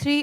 3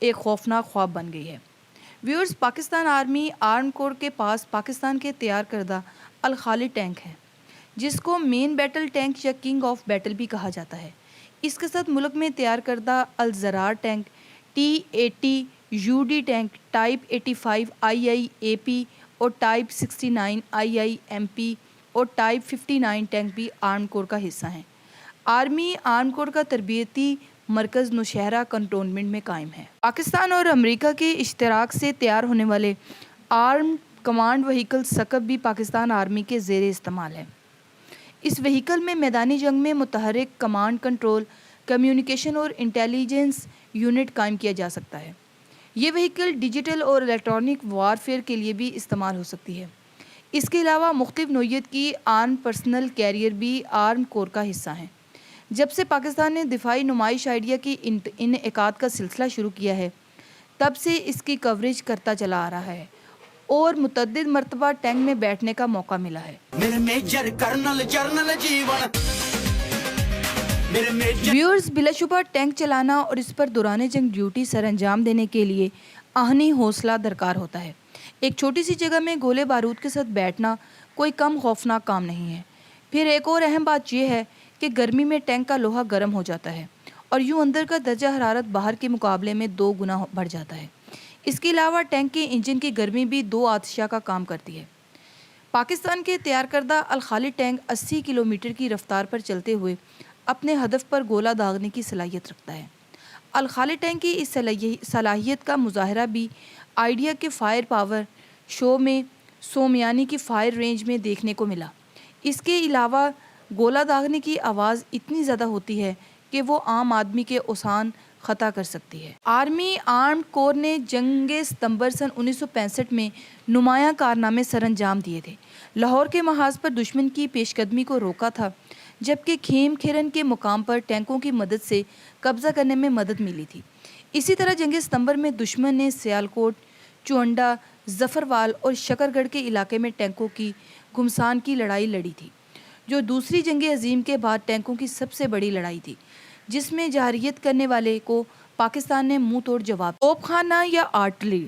ایک خوفناک خواب بن گئی ہے۔ ویورز، پاکستان آرمی آرم کور کے پاس پاکستان کے تیار کردہ الخالد ٹینک ہے، جس کو مین بیٹل ٹینک یا کنگ آف بیٹل بھی کہا جاتا ہے۔ اس کے ساتھ ملک میں تیار کردہ Al-Zarrar tank, T-80 UD tank, type 85 IIAP اور ٹائپ 69 IIMP اور ٹائپ 59 ٹینک بھی آرم کور کا حصہ ہیں۔ آرمی آرم کور کا تربیتی مرکز نوشہرہ کنٹونمنٹ میں قائم ہے۔ پاکستان اور امریکہ کے اشتراک سے تیار ہونے والے آرم کمانڈ وہیکل سکب بھی پاکستان آرمی کے زیر استعمال ہے۔ اس وہیکل میں میدانی جنگ میں متحرک کمانڈ کنٹرول، کمیونیکیشن اور انٹیلیجنس یونٹ قائم کیا جا سکتا ہے۔ یہ وہیکل ڈیجیٹل اور الیکٹرانک وارفیئر کے لیے بھی استعمال ہو سکتی ہے۔ اس کے علاوہ مختلف نوعیت کی آرم پرسنل کیریئر بھی آرم کور کا حصہ ہیں۔ جب سے پاکستان نے دفاعی نمائش آئیڈیا کی انعقاد کا سلسلہ شروع کیا ہے، تب سے اس کی کوریج کرتا چلا آ رہا ہے اور متعدد مرتبہ ٹینک میں بیٹھنے کا موقع ملا ہے۔ میرے میجر کرنل جرنل جیون میرے میجر ویورز، بلا شبہ ٹینک چلانا اور اس پر دوران جنگ ڈیوٹی سر انجام دینے کے لیے آہنی حوصلہ درکار ہوتا ہے۔ ایک چھوٹی سی جگہ میں گولے بارود کے ساتھ بیٹھنا کوئی کم خوفناک کام نہیں ہے۔ پھر ایک اور اہم بات یہ ہے کہ گرمی میں ٹینک کا لوہا گرم ہو جاتا ہے اور یوں اندر کا درجہ حرارت باہر کے مقابلے میں 2 گنا بڑھ جاتا ہے۔ اس کے علاوہ ٹینک کے انجن کی گرمی بھی 2 آتشہ کا کام کرتی ہے۔ پاکستان کے تیار کردہ الخالد ٹینک 80 کلومیٹر کی رفتار پر چلتے ہوئے اپنے ہدف پر گولہ داغنے کی صلاحیت رکھتا ہے۔ الخالد ٹینک کی اس صلاحیت کا مظاہرہ بھی آئیڈیا کے فائر پاور شو میں سومیانی کی فائر رینج میں دیکھنے کو ملا۔ اس کے علاوہ گولہ داغنے کی آواز اتنی زیادہ ہوتی ہے کہ وہ عام آدمی کے اوسان خطا کر سکتی ہے۔ آرمی آرمڈ کور نے جنگ ستمبر سن 1965 میں نمایاں کارنامے سر انجام دیے تھے۔ لاہور کے محاذ پر دشمن کی پیش قدمی کو روکا تھا، جبکہ کھیم کھیرن کے مقام پر ٹینکوں کی مدد سے قبضہ کرنے میں مدد ملی تھی۔ اسی طرح جنگ ستمبر میں دشمن نے سیالکوٹ، چونڈا، ظفروال اور شکر گڑھ کے علاقے میں ٹینکوں کی گھمسان کی لڑائی لڑی تھی، جو دوسری جنگ عظیم کے بعد ٹینکوں کی سب سے بڑی لڑائی تھی، جس میں جارحیت کرنے والے کو پاکستان نے منہ توڑ جواب دیا۔ توپ خانہ یا آرٹلری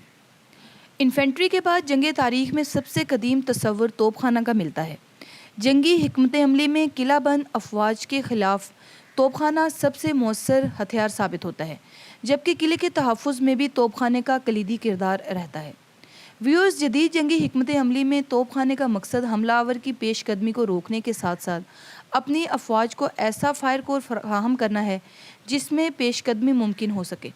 انفینٹری کے بعد جنگ تاریخ میں سب سے قدیم تصور توپ خانہ کا ملتا ہے۔ جنگی حکمت عملی میں قلعہ بند افواج کے خلاف توپ خانہ سب سے مؤثر ہتھیار ثابت ہوتا ہے، جبکہ قلعے کے تحفظ میں بھی توپ خانے کا کلیدی کردار رہتا ہے۔ ویورز، جدید جنگی حکمت عملی میں توپ خانے کا مقصد حملہ آور کی پیش قدمی کو روکنے کے ساتھ ساتھ اپنی افواج کو ایسا فائر کور فراہم کرنا ہے جس میں پیش قدمی ممکن ہو سکے۔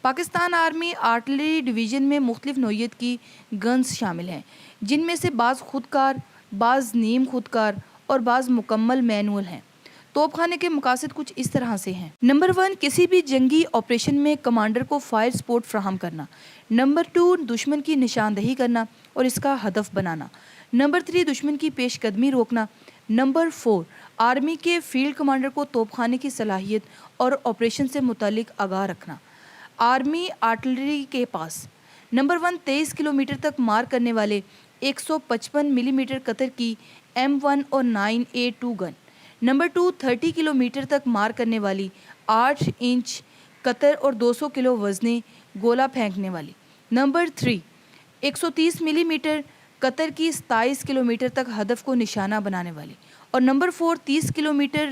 پاکستان آرمی آرٹلری ڈویژن میں مختلف نوعیت کی گنز شامل ہیں، جن میں سے بعض خودکار، بعض نیم خودکار اور بعض مکمل مینول ہیں۔ توپ خانے کے مقاصد کچھ اس طرح سے ہیں۔ نمبر 1، کسی بھی جنگی آپریشن میں کمانڈر کو فائر سپورٹ فراہم کرنا۔ نمبر 2، دشمن کی نشاندہی کرنا اور اس کا ہدف بنانا۔ نمبر 3، دشمن کی پیش قدمی روکنا۔ نمبر 4، آرمی کے فیلڈ کمانڈر کو توپ خانے کی صلاحیت اور آپریشن سے متعلق آگاہ رکھنا۔ آرمی آرٹلری کے پاس نمبر 1، 23 کلومیٹر تک مار کرنے والے 155 ملی میٹر قطر کی M1 اور 9A2 گن۔ نمبر 2، 30 کلومیٹر تک مار کرنے والی 8 انچ قطر اور 200 کلو وزنی گولہ پھینکنے والی۔ نمبر 3، 130 ملی میٹر قطر کی 27 کلومیٹر تک ہدف کو نشانہ بنانے والی۔ اور نمبر 4، 30 کلومیٹر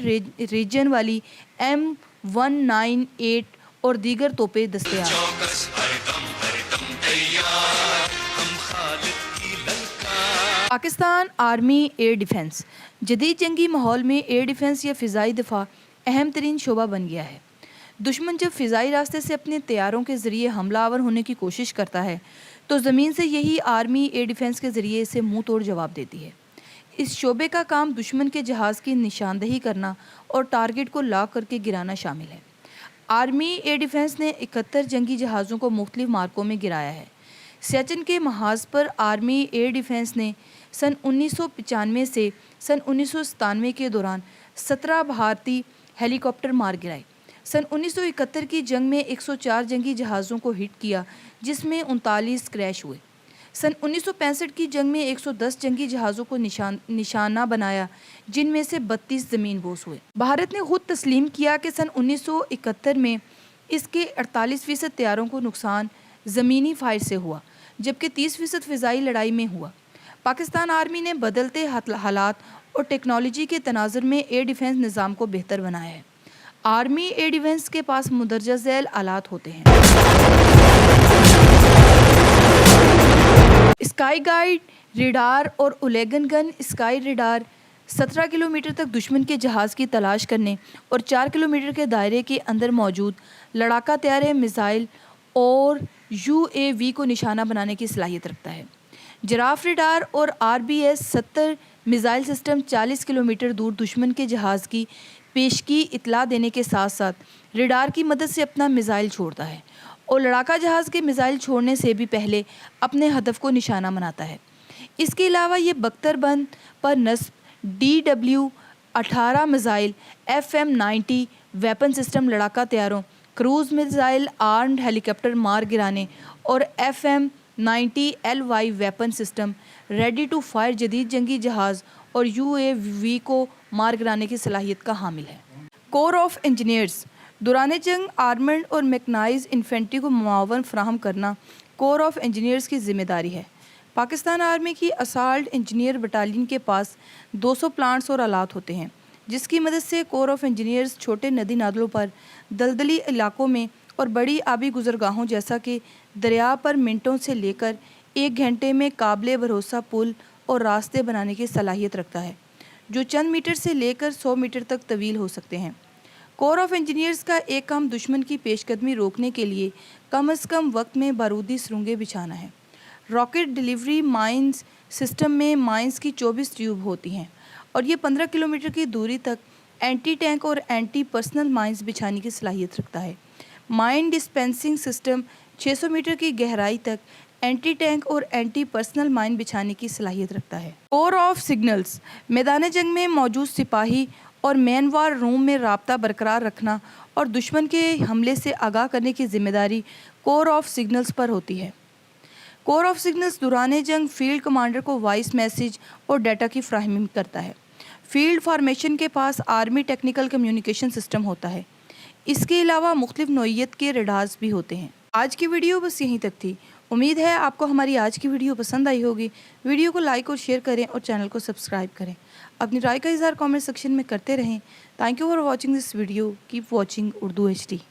ریجن والی M198 اور دیگر توپیں دستیاب۔ پاکستان آرمی ایئر ڈیفنس جدید جنگی ماحول میں ایئر ڈیفنس یا فضائی دفاع اہم ترین شعبہ بن گیا ہے۔ دشمن جب فضائی راستے سے اپنے طیاروں کے ذریعے حملہ آور ہونے کی کوشش کرتا ہے تو زمین سے یہی آرمی ایئر ڈیفنس کے ذریعے اسے منہ توڑ جواب دیتی ہے۔ اس شعبے کا کام دشمن کے جہاز کی نشاندہی کرنا اور ٹارگٹ کو لاک کر کے گرانا شامل ہے۔ آرمی ایئر ڈیفنس نے 71 جنگی جہازوں کو مختلف مارکوں میں گرایا ہے۔ سیاچن کے محاذ پر آرمی ایئر ڈیفنس نے سن 1995 سے سن 1997 کے دوران 17 بھارتی ہیلی کاپٹر مار گرائے۔ سن 1971 کی جنگ میں 104 جنگی جہازوں کو ہٹ کیا، جس میں 39 کریش ہوئے۔ سن 1965 کی جنگ میں 110 جنگی جہازوں کو نشانہ بنایا، جن میں سے 32 زمین بوس ہوئے۔ بھارت نے خود تسلیم کیا کہ سن 1971 میں اس کے 48% طیاروں کو نقصان زمینی فائر سے ہوا، جبکہ 30% فضائی لڑائی میں ہوا۔ پاکستان آرمی نے بدلتے حالات اور ٹیکنالوجی کے تناظر میں ایئر ڈیفنس نظام کو بہتر بنایا ہے۔ آرمی ایئر ڈیفنس کے پاس مندرجہ ذیل آلات ہوتے ہیں: اسکائی گائیڈ ریڈار اور اولیگن گن۔ اسکائی ریڈار 17 کلومیٹر تک دشمن کے جہاز کی تلاش کرنے اور 4 کلومیٹر کے دائرے کے اندر موجود لڑاکا طیارے، میزائل اور UAV کو نشانہ بنانے کی صلاحیت رکھتا ہے۔ جراف ریڈار اور RBS 70 میزائل سسٹم 40 کلومیٹر دور دشمن کے جہاز کی پیشگی اطلاع دینے کے ساتھ ساتھ ریڈار کی مدد سے اپنا میزائل چھوڑتا ہے اور لڑاکا جہاز کے میزائل چھوڑنے سے بھی پہلے اپنے ہدف کو نشانہ بناتا ہے۔ اس کے علاوہ یہ بختر بند پر نصب DW-18 missile, FM-90 weapon system لڑاکا طیاروں، cruise missile, armed helicopter مار گرانے اور FM-90 LY weapon system ready to fire جدید جنگی جہاز اور UAV کو مار گرانے کی صلاحیت کا حامل ہے۔ کور آف انجینئرز دوران جنگ آرمرڈ اور میکنائزڈ انفینٹری کو معاون فراہم کرنا کور آف انجینئرز کی ذمہ داری ہے۔ پاکستان آرمی کی اسالٹ انجینئر بٹالین کے پاس 200 پلانٹس اور آلات ہوتے ہیں، جس کی مدد سے کور آف انجینئرز چھوٹے ندی نالوں پر، دلدلی علاقوں میں اور بڑی آبی گزرگاہوں جیسا کہ دریا پر منٹوں سے لے کر 1 گھنٹے میں قابل بھروسہ پل اور راستے بنانے کی صلاحیت رکھتا ہے، جو چند میٹر سے لے کر 100 میٹر تک طویل ہو سکتے ہیں۔ کور آف انجینئرز کا ایک کام دشمن کی پیش قدمی روکنے کے لیے کم از کم وقت میں بارودی سرنگیں بچھانا ہے۔ راکٹ ڈیلیوری مائنز سسٹم میں مائنز کی 24 ٹیوب ہوتی ہیں اور یہ 15 کلومیٹر کی دوری تک اینٹی ٹینک اور اینٹی پرسنل مائنز بچھانے کی صلاحیت رکھتا ہے۔ مائن ڈسپینسنگ سسٹم 600 میٹر کی گہرائی تک اینٹی ٹینک اور اینٹی پرسنل مائن بچھانے کی صلاحیت رکھتا ہے۔ کور آف سگنلز میدان جنگ میں موجود سپاہی اور مین وار روم میں رابطہ برقرار رکھنا اور دشمن کے حملے سے آگاہ کرنے کی ذمہ داری کور آف سگنلز پر ہوتی ہے۔ کور آف سگنلز دوران جنگ فیلڈ کمانڈر کو وائس میسج اور ڈیٹا کی فراہمی کرتا ہے۔ فیلڈ فارمیشن کے پاس آرمی ٹیکنیکل کمیونیکیشن سسٹم ہوتا ہے۔ اس کے علاوہ مختلف نوعیت کے ریڈارز بھی ہوتے ہیں۔ آج کی ویڈیو بس یہیں تک تھی۔ امید ہے آپ کو ہماری آج کی ویڈیو پسند آئی ہوگی۔ ویڈیو کو لائک اور شیئر کریں اور چینل کو سبسکرائب کریں۔ اپنی رائے کا اظہار کامنٹ سیکشن میں کرتے رہیں۔ Thank you for watching this video. Keep watching Urdu HD۔